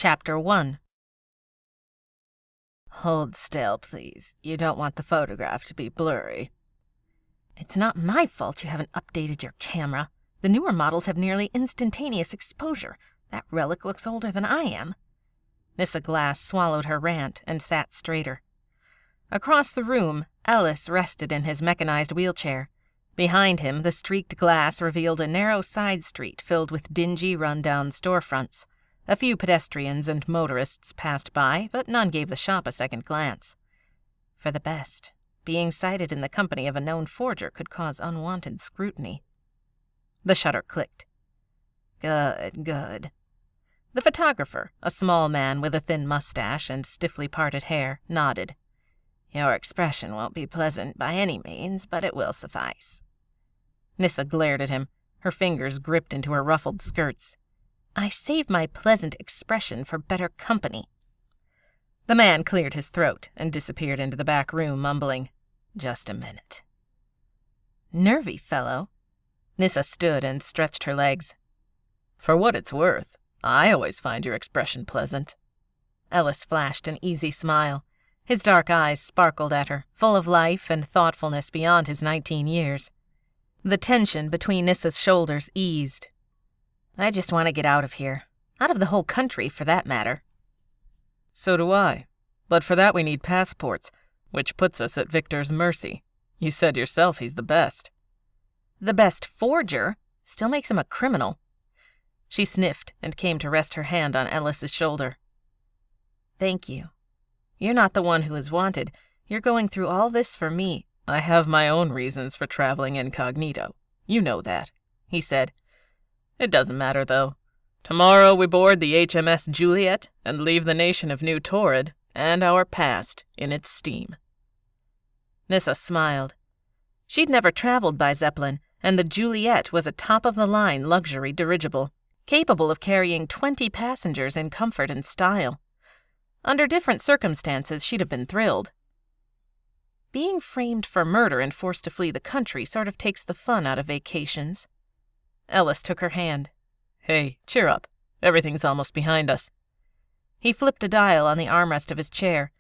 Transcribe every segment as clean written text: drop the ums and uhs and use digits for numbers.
Chapter 1. Hold still, please. You don't want the photograph to be blurry. It's not my fault you haven't updated your camera. The newer models have nearly instantaneous exposure. That relic looks older than I am. Nyssa Glass swallowed her rant and sat straighter. Across the room, Ellis rested in his mechanized wheelchair. Behind him, the streaked glass revealed a narrow side street filled with dingy, run-down storefronts. A few pedestrians and motorists passed by, but none gave the shop a second glance. For the best. Being sighted in the company of a known forger could cause unwanted scrutiny. The shutter clicked. Good. The photographer, a small man with a thin mustache and stiffly parted hair, nodded. Your expression won't be pleasant by any means, but it will suffice. Nyssa glared at him, her fingers gripped into her ruffled skirts. I save my pleasant expression for better company. The man cleared his throat and disappeared into the back room, mumbling, Just a minute. Nervy fellow. Nyssa stood and stretched her legs. For what it's worth, I always find your expression pleasant. Ellis flashed an easy smile. His dark eyes sparkled at her, full of life and thoughtfulness beyond his 19 years. The tension between Nyssa's shoulders eased. I just want to get out of here. Out of the whole country, for that matter. So do I. But for that we need passports, which puts us at Victor's mercy. You said yourself he's the best. The best forger? Still makes him a criminal. She sniffed and came to rest her hand on Ellis's shoulder. Thank you. You're not the one who is wanted. You're going through all this for me. I have my own reasons for traveling incognito. You know that, he said. It doesn't matter, though. Tomorrow we board the HMS Juliet and leave the nation of New Torrid and our past in its steam. Nyssa smiled. She'd never traveled by zeppelin, and the Juliet was a top-of-the-line luxury dirigible, capable of carrying 20 passengers in comfort and style. Under different circumstances, she'd have been thrilled. Being framed for murder and forced to flee the country sort of takes the fun out of vacations. Ellis took her hand. Hey, cheer up. Everything's almost behind us. He flipped a dial on the armrest of his chair.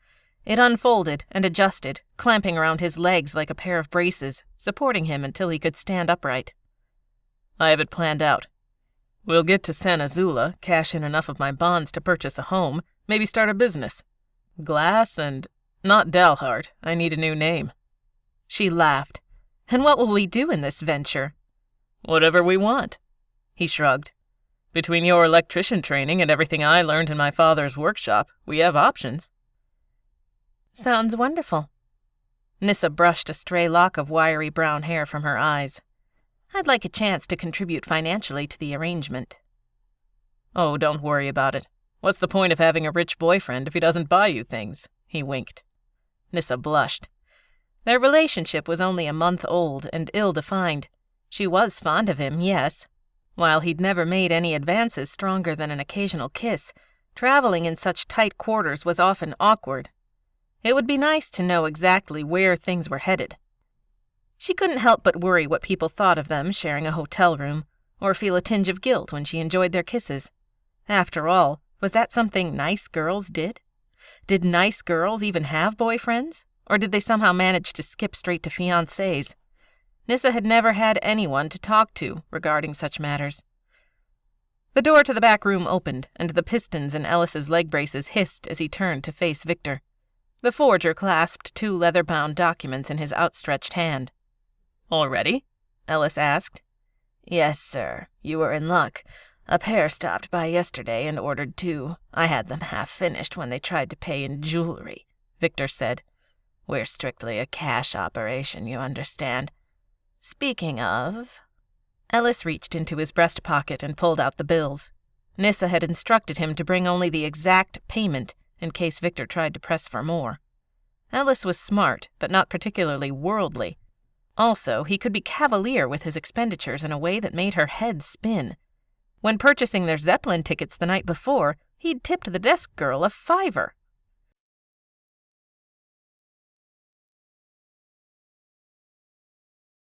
It unfolded and adjusted, clamping around his legs like a pair of braces, supporting him until he could stand upright. I have it planned out. We'll get to San Azula, cash in enough of my bonds to purchase a home, maybe start a business. Glass and... not Dalhart. I need a new name. She laughed. And what will we do in this venture? Whatever we want. He shrugged. Between your electrician training and everything I learned in my father's workshop, we have options. Sounds wonderful. Nyssa brushed a stray lock of wiry brown hair from her eyes. I'd like a chance to contribute financially to the arrangement. Oh, don't worry about it. What's the point of having a rich boyfriend if he doesn't buy you things? He winked. Nyssa blushed. Their relationship was only a month old and ill-defined. She was fond of him, yes. While he'd never made any advances stronger than an occasional kiss, traveling in such tight quarters was often awkward. It would be nice to know exactly where things were headed. She couldn't help but worry what people thought of them sharing a hotel room, or feel a tinge of guilt when she enjoyed their kisses. After all, was that something nice girls did? Did nice girls even have boyfriends? Or did they somehow manage to skip straight to fiancés? Nyssa had never had anyone to talk to regarding such matters. The door to the back room opened, and the pistons in Ellis's leg braces hissed as he turned to face Victor. The forger clasped 2 leather-bound documents in his outstretched hand. All ready? Ellis asked. Yes, sir. You were in luck. A pair stopped by yesterday and ordered 2. I had them half finished when they tried to pay in jewelry, Victor said. We're strictly a cash operation, you understand. Speaking of... Ellis reached into his breast pocket and pulled out the bills. Nyssa had instructed him to bring only the exact payment in case Victor tried to press for more. Ellis was smart, but not particularly worldly. Also, he could be cavalier with his expenditures in a way that made her head spin. When purchasing their Zeppelin tickets the night before, he'd tipped the desk girl a $5.